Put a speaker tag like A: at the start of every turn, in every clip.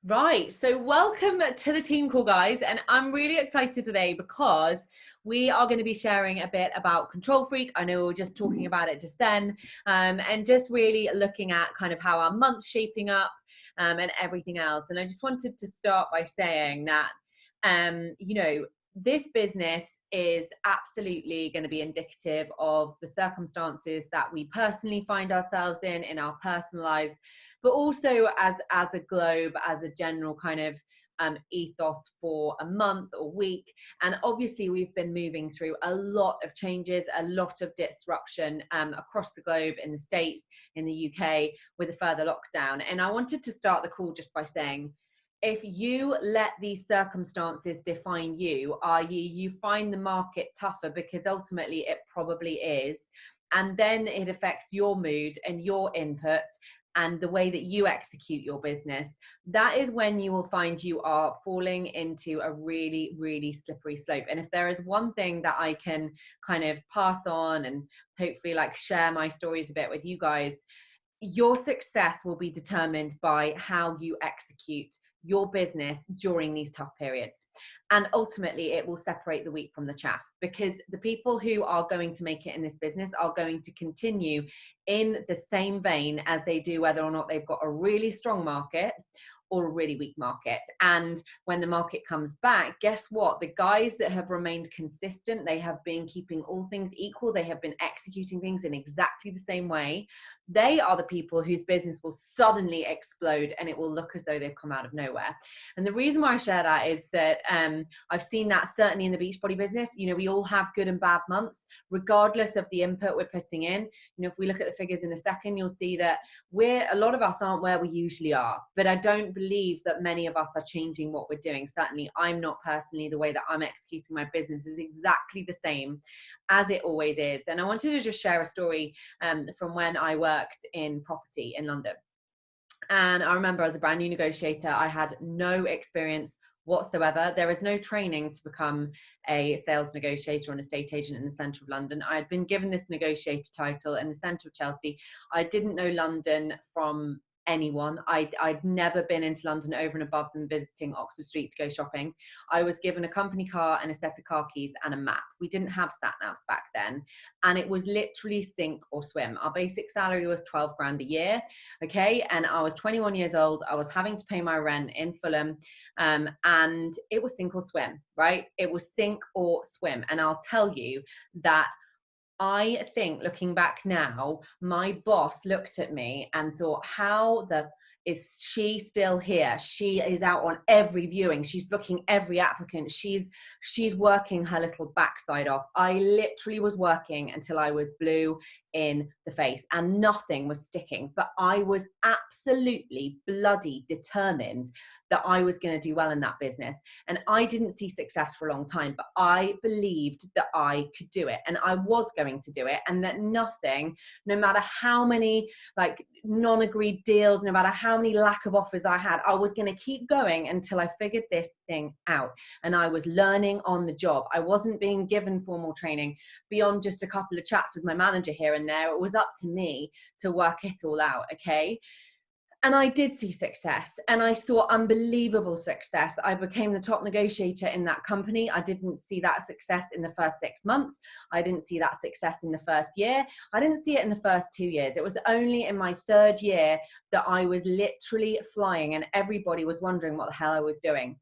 A: Right, so welcome to the team call, guys, and I'm really excited today because we are going to be sharing a bit about Control Freak. I know we were just talking about it just then, and just really looking at kind of how our month's shaping up and everything else. And I just wanted to start by saying that, this business is absolutely going to be indicative of the circumstances that we personally find ourselves in our personal lives, but also as a globe, as a general kind of ethos for a month or week. And obviously we've been moving through a lot of changes, a lot of disruption across the globe, in the States, in the UK, with a further lockdown. And I wanted to start the call just by saying, if you let these circumstances define you, i.e. you find the market tougher, because ultimately it probably is, and then it affects your mood and your input and the way that you execute your business, that is when you will find you are falling into a really, really slippery slope. And if there is one thing that I can kind of pass on and hopefully like share my stories a bit with you guys, your success will be determined by how you execute your business during these tough periods. And ultimately, it will separate the wheat from the chaff, because the people who are going to make it in this business are going to continue in the same vein as they do, whether or not they've got a really strong market or a really weak market. And when the market comes back, guess what? The guys that have remained consistent, they have been keeping all things equal, they have been executing things in exactly the same way. They are the people whose business will suddenly explode, and it will look as though they've come out of nowhere. And the reason why I share that is that I've seen that certainly in the Beachbody business. You know, we all have good and bad months, regardless of the input we're putting in. You know, if we look at the figures in a second, you'll see that a lot of us aren't where we usually are. But I don't believe that many of us are changing what we're doing. Certainly, I'm not personally. The way that I'm executing my business is exactly the same as it always is. And I wanted to just share a story from when I worked in property in London. And I remember, as a brand new negotiator, I had no experience whatsoever. There is no training to become a sales negotiator or an estate agent in the centre of London. I had been given this negotiator title in the centre of Chelsea. I didn't know London from anyone. I'd never been into London over and above than visiting Oxford Street to go shopping. I was given a company car and a set of car keys and a map. We didn't have sat navs back then, and it was literally sink or swim. Our basic salary was 12 grand a year. Okay. And I was 21 years old. I was having to pay my rent in Fulham. And it was sink or swim, right? It was sink or swim. And I'll tell you that I think, looking back now, my boss looked at me and thought, how the is she still here? She is out on every viewing. She's booking every applicant. She's working her little backside off. I literally was working until I was blue in the face and nothing was sticking. But I was absolutely bloody determined that I was going to do well in that business. And I didn't see success for a long time, but I believed that I could do it and I was going to do it, and that nothing, no matter how many like non-agreed deals, no matter how many lack of offers I had, I was going to keep going until I figured this thing out. And I was learning on the job. I wasn't being given formal training beyond just a couple of chats with my manager here and there. It was up to me to work it all out. Okay. And I did see success, and I saw unbelievable success. I became the top negotiator in that company. I didn't see that success in the first 6 months. I didn't see that success in the first year. I didn't see it in the first 2 years. It was only in my third year that I was literally flying, and everybody was wondering what the hell I was doing.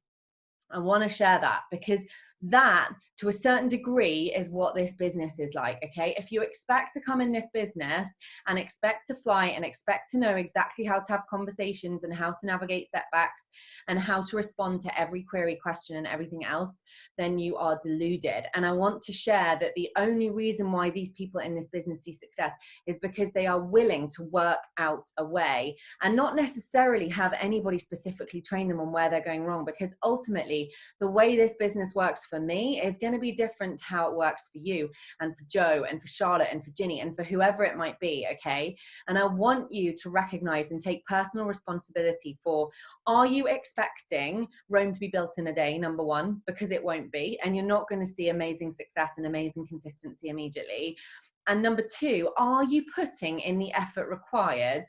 A: I want to share that because that, to a certain degree, is what this business is like. Okay, if you expect to come in this business and expect to fly and expect to know exactly how to have conversations and how to navigate setbacks and how to respond to every query, question and everything else, then you are deluded. And I want to share that the only reason why these people in this business see success is because they are willing to work out a way and not necessarily have anybody specifically train them on where they're going wrong, because ultimately the way this business works for me is going to be different to how it works for you and for Joe and for Charlotte and for Ginny and for whoever it might be. Okay. And I want you to recognize and take personal responsibility for, are you expecting Rome to be built in a day? Number one, because it won't be, and you're not going to see amazing success and amazing consistency immediately. And number two, are you putting in the effort required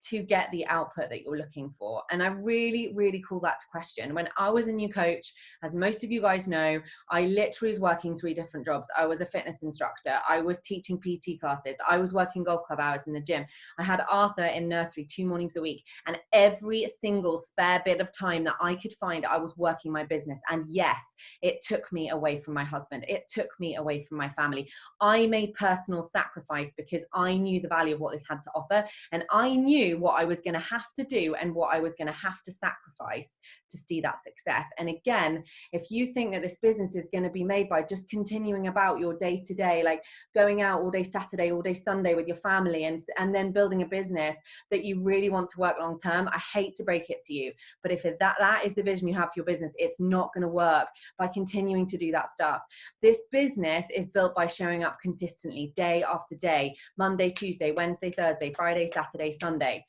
A: to get the output that you're looking for? And I really, really call that to question. When I was a new coach, as most of you guys know, I literally was working 3 different jobs. I was a fitness instructor. I was teaching PT classes. I was working golf club hours in the gym. I had Arthur in nursery 2 mornings a week. And every single spare bit of time that I could find, I was working my business. And yes, it took me away from my husband. It took me away from my family. I made personal sacrifice because I knew the value of what this had to offer. And I knew what I was going to have to do and what I was going to have to sacrifice to see that success. And again, if you think that this business is going to be made by just continuing about your day to day, like going out all day Saturday, all day Sunday with your family, and then building a business that you really want to work long term, I hate to break it to you, but if that is the vision you have for your business, it's not going to work by continuing to do that stuff. This business is built by showing up consistently day after day, Monday, Tuesday, Wednesday, Thursday, Friday, Saturday, Sunday.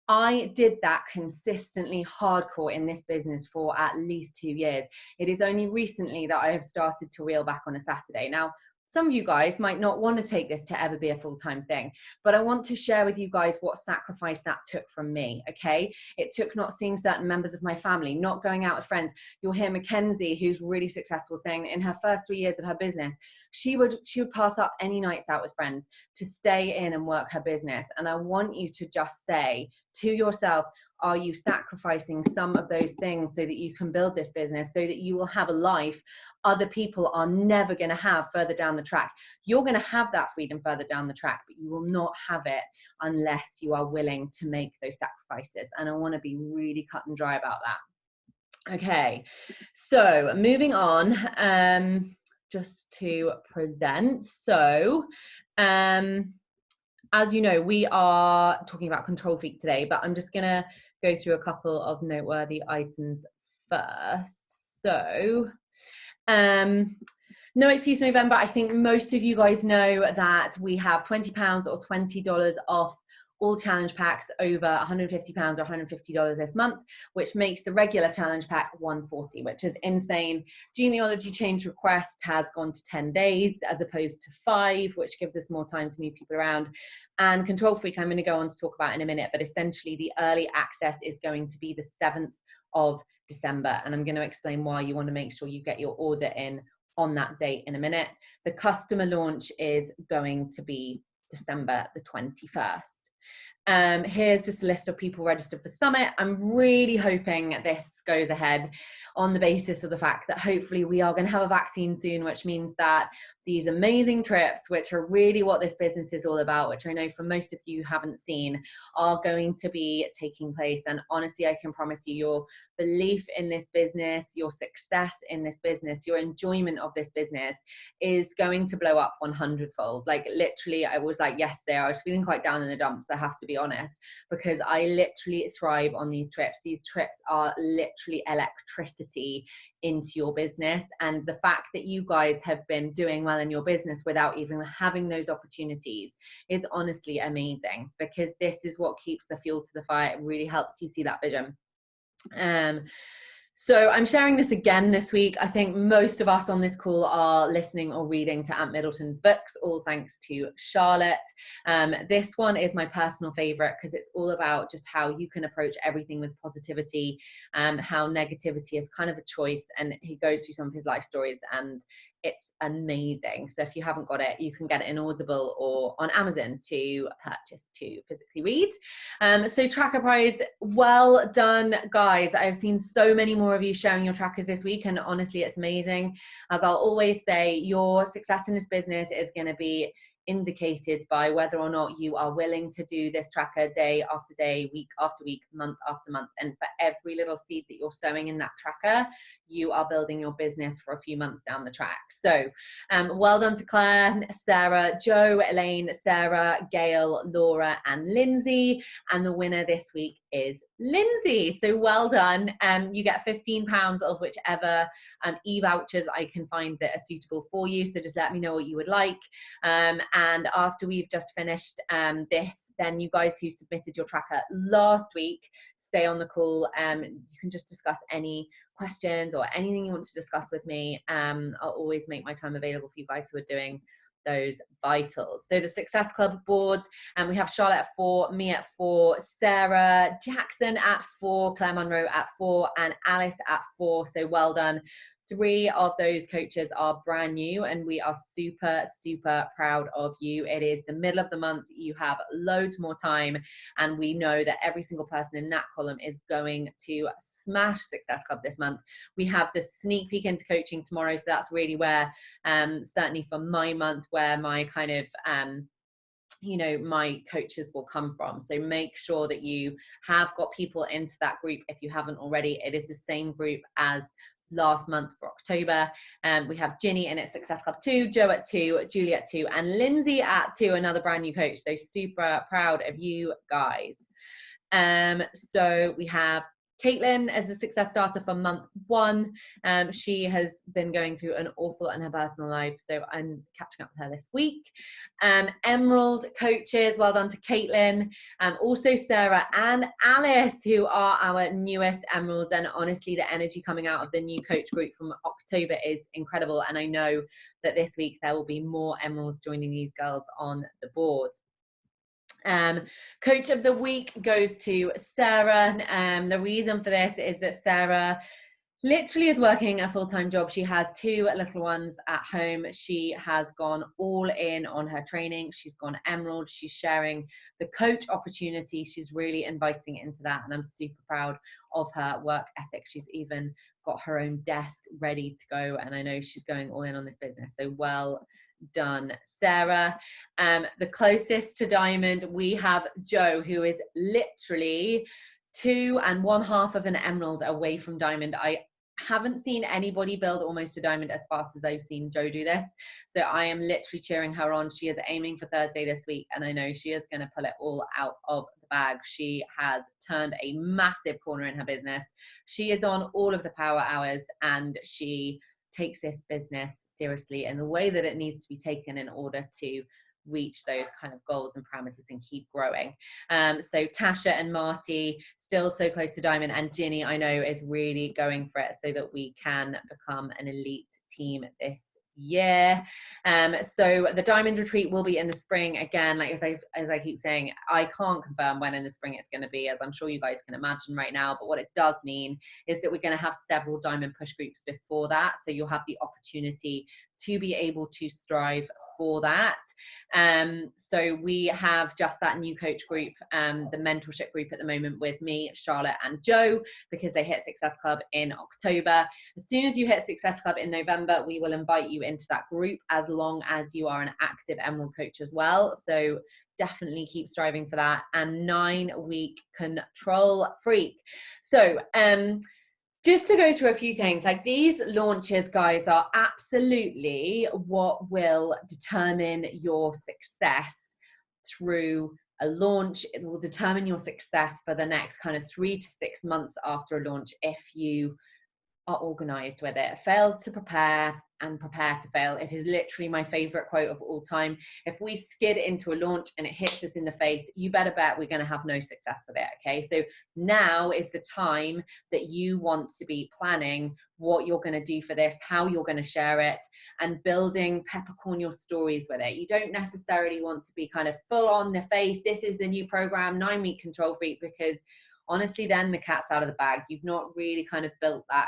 A: I did that consistently hardcore in this business for at least 2 years. It is only recently that I have started to reel back on a Saturday. Now, some of you guys might not want to take this to ever be a full-time thing, but I want to share with you guys what sacrifice that took from me, okay? It took not seeing certain members of my family, not going out with friends. You'll hear Mackenzie, who's really successful, saying that in her first 3 years of her business, she would pass up any nights out with friends to stay in and work her business. And I want you to just say to yourself, are you sacrificing some of those things so that you can build this business, so that you will have a life other people are never going to have further down the track? You're going to have that freedom further down the track, but you will not have it unless you are willing to make those sacrifices. And I want to be really cut and dry about that. Okay, so moving on, just to present. So, as you know, we are talking about Control Freak today, but I'm just going to go through a couple of noteworthy items first. So, No Excuse November. I think most of you guys know that we have £20 or $20 off all challenge packs over £150 or $150 this month, which makes the regular challenge pack $140, which is insane. Genealogy change request has gone to 10 days as opposed to 5, which gives us more time to move people around. And Control Freak, I'm going to go on to talk about in a minute, but essentially the early access is going to be the 7th of December. And I'm going to explain why you want to make sure you get your order in on that date in a minute. The customer launch is going to be December the 21st. Here's just a list of people registered for Summit. I'm really hoping this goes ahead on the basis of the fact that hopefully we are going to have a vaccine soon, which means that these amazing trips, which are really what this business is all about, which I know for most of you haven't seen, are going to be taking place. And honestly, I can promise you, your belief in this business, your success in this business, your enjoyment of this business is going to blow up 100-fold. Like literally, I was like yesterday, I was feeling quite down in the dumps, I have to be honest, because I literally thrive on these trips. These trips are literally electricity into your business. And the fact that you guys have been doing well in your business without even having those opportunities is honestly amazing, because this is what keeps the fuel to the fire. It really helps you see that vision. So I'm sharing this again this week. I think most of us on this call are listening or reading to Ant Middleton's books, all thanks to Charlotte. This one is my personal favorite because it's all about just how you can approach everything with positivity, how negativity is kind of a choice. And he goes through some of his life stories and it's amazing. So if you haven't got it, you can get it in Audible or on Amazon to purchase to physically read. So Tracker Prize, well done, guys. I've seen so many more of you sharing your trackers this week, and honestly, it's amazing. As I'll always say, your success in this business is going to be indicated by whether or not you are willing to do this tracker day after day, week after week, month after month. And for every little seed that you're sowing in that tracker, you are building your business for a few months down the track. So well done to Claire, Sarah, Joe, Elaine, Sarah, Gail, Laura, and Lindsay. And the winner this week is Lindsay. So well done. You get £15 of whichever e-vouchers I can find that are suitable for you. So just let me know what you would like. And after we've just finished this, then you guys who submitted your tracker last week, stay on the call. You can just discuss any questions or anything you want to discuss with me. I'll always make my time available for you guys who are doing those vitals. So the Success Club boards, and we have Charlotte at 4, me at 4, Sarah Jackson at 4, Claire Monroe at 4, and Alice at 4. So well done. 3 of those coaches are brand new, and we are super, super proud of you. It is the middle of the month. You have loads more time, and we know that every single person in that column is going to smash Success Club this month. We have the sneak peek into coaching tomorrow, so that's really where, certainly for my month, where my kind of my coaches will come from. So make sure that you have got people into that group if you haven't already. It is the same group as last month for October. We have Ginny in at Success Club 2, Joe at 2, Julie at 2, and Lindsay at 2, another brand new coach. So super proud of you guys. So we have Caitlin as a success starter for month 1. She has been going through an awful in her personal life, so I'm catching up with her this week. Emerald coaches, well done to Caitlin. Also Sarah and Alice, who are our newest Emeralds, and honestly the energy coming out of the new coach group from October is incredible, and I know that this week there will be more Emeralds joining these girls on the board. Coach of the week goes to Sarah. The reason for this is that Sarah literally is working a full-time job. She has 2 little ones at home. She has gone all in on her training. She's gone Emerald. She's sharing the coach opportunity. She's really inviting into that, and I'm super proud of her work ethic. She's even got her own desk ready to go, and I know she's going all in on this business. So well done, Sarah. The closest to diamond, we have Joe, who is literally 2 1/2 of an emerald away from diamond. I haven't seen anybody build almost a diamond as fast as I've seen Joe do this. So I am literally cheering her on. She is aiming for Thursday this week, and I know she is going to pull it all out of the bag. She has turned a massive corner in her business. She is on all of the power hours, and she takes this business seriously in the way that it needs to be taken in order to reach those kind of goals and parameters and keep growing. So Tasha and Marty still so close to diamond, and Ginny I know is really going for it so that we can become an elite team this year. So the diamond retreat will be in the spring again. Like as I keep saying, I can't confirm when in the spring it's going to be, as I'm sure you guys can imagine right now, but what it does mean is that we're going to have several diamond push groups before that, so you'll have the opportunity to be able to strive for that. So we have just that new coach group, the mentorship group at the moment with me, Charlotte and Joe, because they hit Success Club in October. As soon as you hit Success Club in November, we will invite you into that group, as long as you are an active Emerald coach as well. So definitely keep striving for that. And 9-week control freak. So just to go through a few things, like these launches, guys, are absolutely what will determine your success through a launch. It will determine your success for the next kind of 3 to 6 months after a launch if you are organized with it. Fail to prepare and prepare to fail. It is literally my favorite quote of all time. If we skid into a launch and it hits us in the face, you better bet we're going to have no success with it. Okay, so now is the time that you want to be planning what you're going to do for this, how you're going to share it, and building peppercorn your stories with it. You don't necessarily want to be kind of full on the face, this is the new program, 9-week control freak, because honestly then the cat's out of the bag. You've not really kind of built that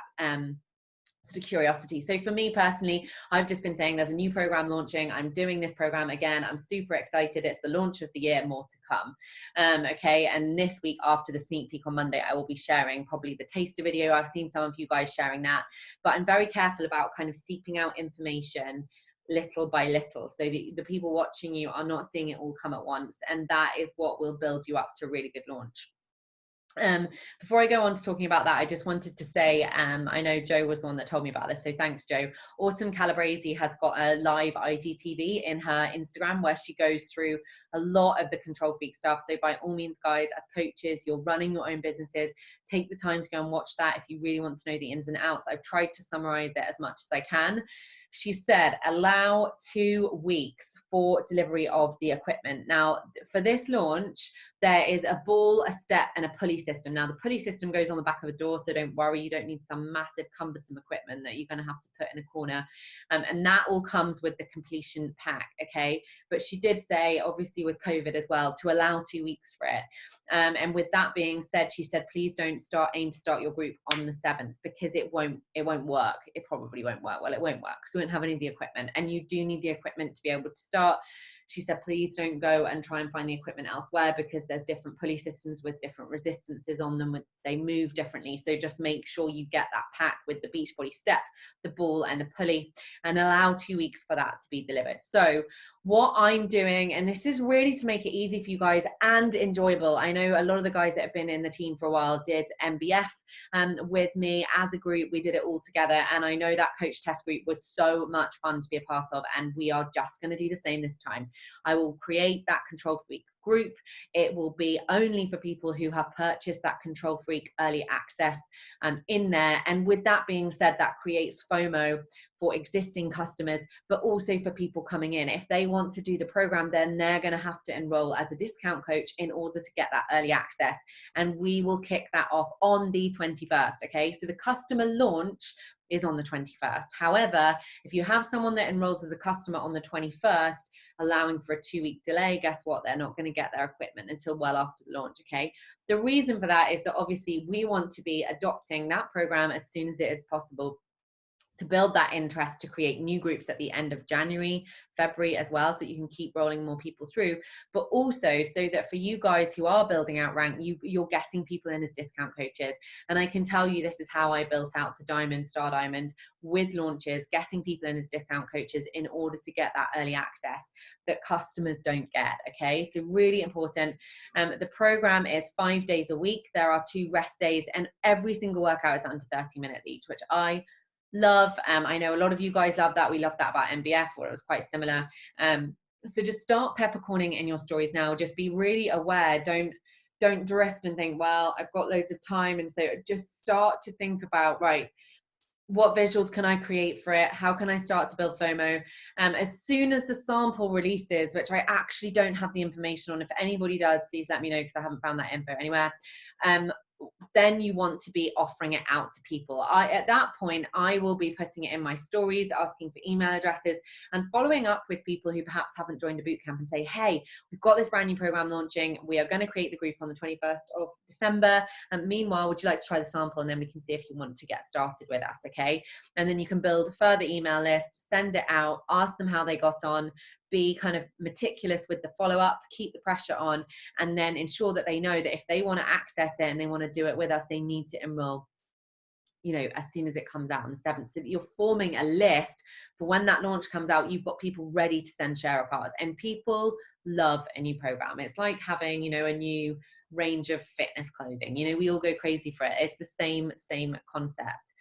A: sort of curiosity. So for me personally, I've just been saying there's a new program launching. I'm doing this program again. I'm super excited. It's the launch of the year, more to come. Okay, and this week after the sneak peek on Monday, I will be sharing probably the taster video. I've seen some of you guys sharing that, but I'm very careful about kind of seeping out information little by little, so the people watching you are not seeing it all come at once, and that is what will build you up to a really good launch. Before I go on to talking about that, I just wanted to say, I know Joe was the one that told me about this, so thanks, Joe. Autumn Calabresi has got a live IGTV in her Instagram where she goes through a lot of the control freak stuff. So by all means, guys, as coaches, you're running your own businesses, take the time to go and watch that if you really want to know the ins and outs. I've tried to summarize it as much as I can. she said allow 2 weeks for delivery of the equipment. Now, for this launch, there is a ball, a step, and a pulley system. Now, the pulley system goes on the back of a door, so don't worry, you don't need some massive cumbersome equipment that you're going to have to put in a corner. And that all comes with the completion pack, okay? But she did say, obviously with COVID as well, to allow 2 weeks for it. And with that being said, she said, please don't aim to start your group on the 7th, because it won't work. It probably won't work. Well, it won't work, because we won't have any of the equipment, and you do need the equipment to be able to start. She said, please don't go and try and find the equipment elsewhere, because there's different pulley systems with different resistances on them. They move differently. So just make sure you get that pack with the Beachbody step, the ball, and the pulley, and allow 2 weeks for that to be delivered. So what I'm doing, and this is really to make it easy for you guys and enjoyable. I know a lot of the guys that have been in the team for a while did MBF with me as a group. We did it all together, and I know that coach test group was so much fun to be a part of, and we are just going to do the same this time. I will create that Control Freak group. It will be only for people who have purchased that Control Freak early access in there. And with that being said, that creates FOMO for existing customers, but also for people coming in. If they want to do the program, then they're going to have to enroll as a discount coach in order to get that early access. And we will kick that off on the 21st. Okay, so the customer launch is on the 21st. However, if you have someone that enrolls as a customer on the 21st, allowing for a 2-week delay, guess what? They're not going to get their equipment until well after the launch, okay? The reason for that is that obviously we want to be adopting that program as soon as it is possible, to build that interest, to create new groups at the end of January, February as well, so that you can keep rolling more people through, but also so that for you guys who are building out rank, you're getting people in as discount coaches. And I can tell you, this is how I built out to Diamond, Star Diamond, with launches, getting people in as discount coaches in order to get that early access that customers don't get, okay? So really important. The program is 5 days a week. There are 2 rest days, and every single workout is under 30 minutes each, which I love. I know a lot of you guys love that. We love that about MBF, where it was quite similar. So just start peppercorning in your stories now. Just be really aware. Don't drift and think, well, I've got loads of time. And so just start to think about, right, what visuals can I create for it? How can I start to build FOMO? As soon as the sample releases, which I actually don't have the information on, if anybody does, please let me know, because I haven't found that info anywhere. Then you want to be offering it out to people. At that point, I will be putting it in my stories, asking for email addresses, and following up with people who perhaps haven't joined a bootcamp and say, hey, we've got this brand new program launching. We are going to create the group on the 21st of December. And meanwhile, would you like to try the sample? And then we can see if you want to get started with us, okay? And then you can build a further email list, send it out, ask them how they got on, be kind of meticulous with the follow-up, keep the pressure on, and then ensure that they know that if they want to access it and they want to do it with us, they need to enroll, you know, as soon as it comes out on the 7th, so that you're forming a list for when that launch comes out. You've got people ready to send share cards, and people love a new program. It's like having, you know, a new range of fitness clothing. You know, we all go crazy for it. It's the same concept.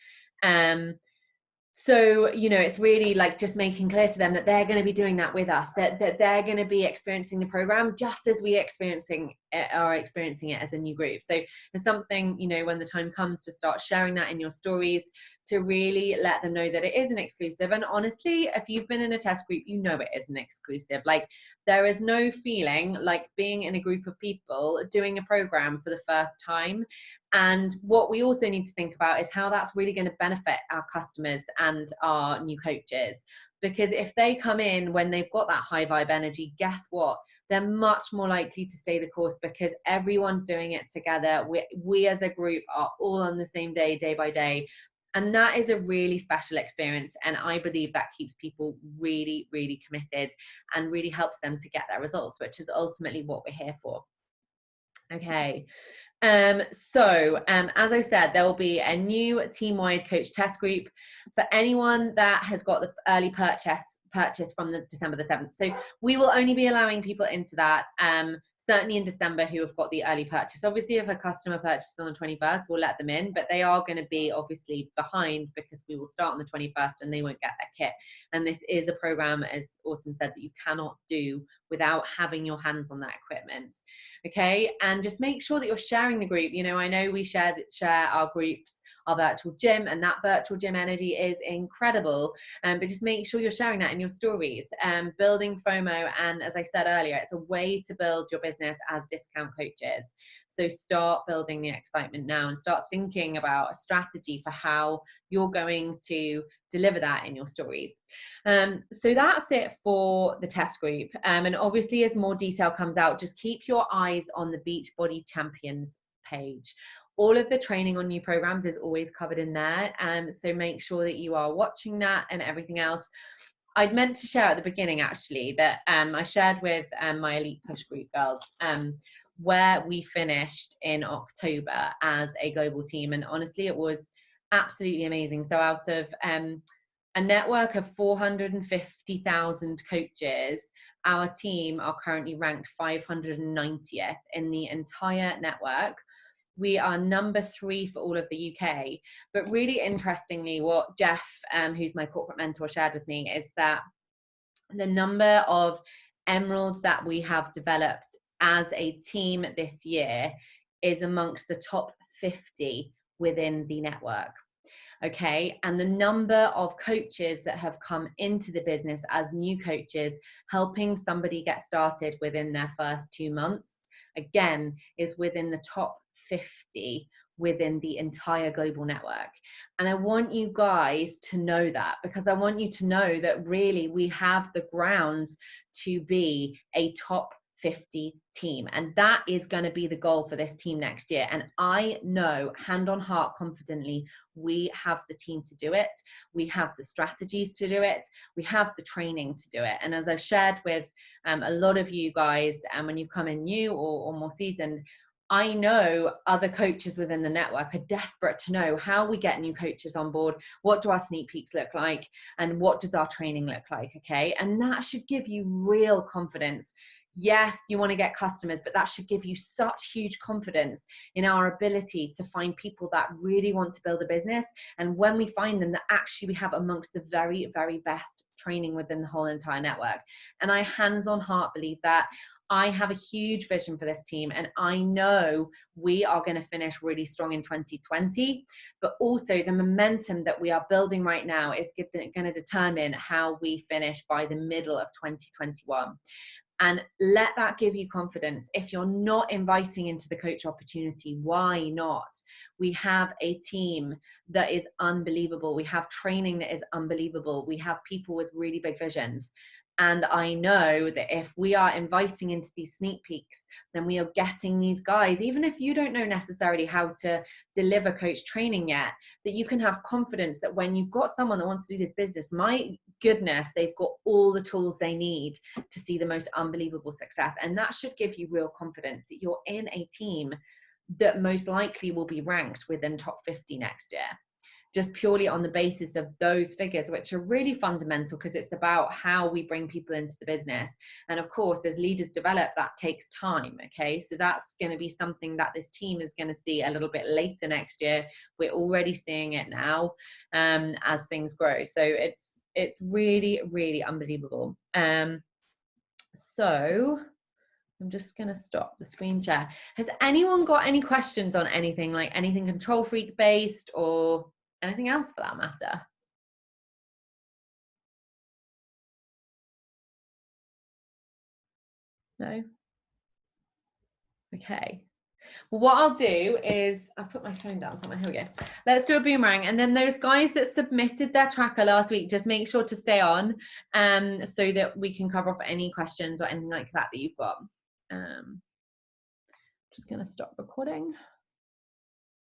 A: So, you know, it's really like just making clear to them that they're going to be doing that with us, that they're going to be experiencing the program just as we are experiencing it as a new group. So there's something, you know, when the time comes to start sharing that in your stories, to really let them know that it isn't exclusive. And honestly, if you've been in a test group, you know it isn't exclusive. Like, there is no feeling like being in a group of people doing a program for the first time. And what we also need to think about is how that's really going to benefit our customers and our new coaches. Because if they come in when they've got that high vibe energy, guess what? They're much more likely to stay the course, because everyone's doing it together. We as a group are all on the same day, day by day. And that is a really special experience. And I believe that keeps people really, really committed and really helps them to get their results, which is ultimately what we're here for. Okay. So as I said, there will be a new team-wide coach test group for anyone that has got the early purchase from the December the 7th. So we will only be allowing people into that certainly in December, who have got the early purchase. Obviously, if a customer purchases on the 21st, we'll let them in, but they are going to be obviously behind because we will start on the 21st and they won't get their kit. And this is a program, as Autumn said, that you cannot do without having your hands on that equipment. Okay, and just make sure that you're sharing the group. You know, I know we share our groups, our virtual gym, and that virtual gym energy is incredible. But just make sure you're sharing that in your stories. Building FOMO, and as I said earlier, it's a way to build your business as discount coaches. So start building the excitement now and start thinking about a strategy for how you're going to deliver that in your stories. So that's it for the test group. And obviously, as more detail comes out, just keep your eyes on the Beachbody Champions page. All of the training on new programs is always covered in there. So make sure that you are watching that and everything else. I'd meant to share at the beginning, actually, that I shared with my Elite Push Group girls where we finished in October as a global team. And honestly, it was absolutely amazing. So out of a network of 450,000 coaches, our team are currently ranked 590th in the entire network. We are number 3 for all of the UK. But really interestingly, what Jeff, who's my corporate mentor, shared with me is that the number of emeralds that we have developed as a team this year is amongst the top 50 within the network. Okay, and the number of coaches that have come into the business as new coaches, helping somebody get started within their first 2 months, again, is within the top 50 within the entire global network. And I want you guys to know that, because I want you to know that really we have the grounds to be a top 50 team, and that is going to be the goal for this team next year. And I know, hand on heart, confidently, we have the team to do it. We have the strategies to do it. We have the training to do it. And as I've shared with a lot of you guys, and when you come in new or more seasoned, I know other coaches within the network are desperate to know how we get new coaches on board. What do our sneak peeks look like? And what does our training look like? Okay. And that should give you real confidence. Yes, you want to get customers, but that should give you such huge confidence in our ability to find people that really want to build a business. And when we find them, that actually we have amongst the very, very best training within the whole entire network. And I hands on heart believe that. I have a huge vision for this team, and I know we are going to finish really strong in 2020, but also the momentum that we are building right now is going to determine how we finish by the middle of 2021. And let that give you confidence. If you're not inviting into the coach opportunity, why not? We have a team that is unbelievable. We have training that is unbelievable. We have people with really big visions. And I know that if we are inviting into these sneak peeks, then we are getting these guys, even if you don't know necessarily how to deliver coach training yet, that you can have confidence that when you've got someone that wants to do this business, my goodness, they've got all the tools they need to see the most unbelievable success. And that should give you real confidence that you're in a team that most likely will be ranked within top 50 next year, just purely on the basis of those figures, which are really fundamental, because it's about how we bring people into the business. And of course, as leaders develop, that takes time. Okay, so that's going to be something that this team is going to see a little bit later next year. We're already seeing it now as things grow. So it's really, really unbelievable. So I'm just going to stop the screen share. Has anyone got any questions on anything, like anything Control Freak based or anything else for that matter? No? Okay. Well, what I'll do is I'll put my phone down somewhere. Here we go. Let's do a boomerang. And then those guys that submitted their tracker last week, just make sure to stay on so that we can cover off any questions or anything like that that you've got. Just going to stop recording.